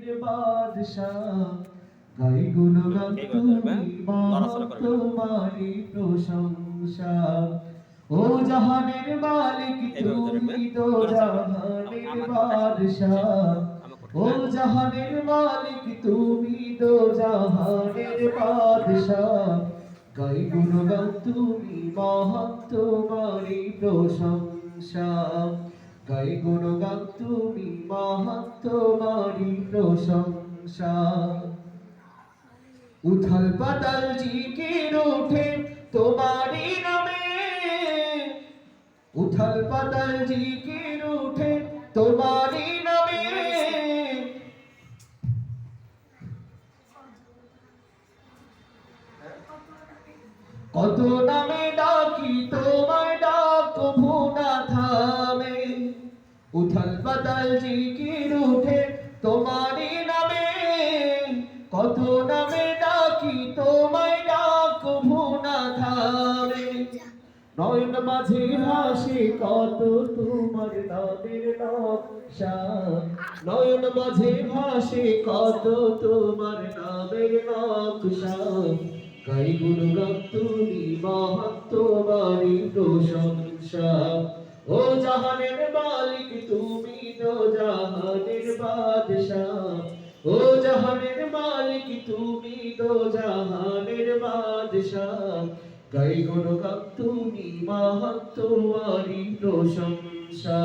জাহানের বাদশাহ গাই গুণগান তুমি মহান তোমারি প্রশংসা ও জাহানের মালিক তুমি তো জাহানের বাদশাহ ও জাহানের মালিক তুমি তো জাহানের বাদশাহ গাই গুণগান তুমি মহান তোমারি প্রশংসা গাই গুণগান তুমি মহান তোমারি প্রশংসা উথাল পাতাল জিকির ওঠে তোমারি নামে উথাল পাতাল জিকির ওঠে তোমারি নামে কত নামে ডাকি তোমায় ডাক ভুনা থামে উথাল পাতাল জিকির ওঠে তোমারি নামে কত নামে ডাকি তোমায় ডাক ভুনা থামে নয়ন মাঝে ভাসে কত তোমার নামের নকশা নয়ন মাঝে ভাসে কত তোমার নামের নকশা গাই গুণগান তুমি মহান তোমারি প্রশংসা ও জাহানের মালিক তুমি তো জাহানের বাদশাহ ও জাহানের মালিক তুমি তো জাহানের বাদশাহ গাই গুণগান তুমি মহান তোমারি প্রশংসা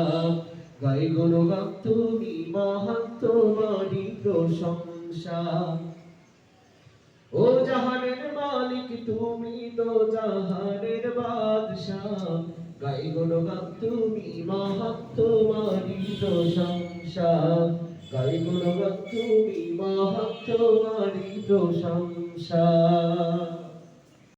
গাই গুণগান তুমি মহান তোমারি প্রশংসা ও জাহানের মালিক তুমি তো জাহানের বাদশাহ গাই গুণগান তুমি মহান তোমারি প্রশংসা গাই গুণগান তুমি মহান তোমারি প্রশংসা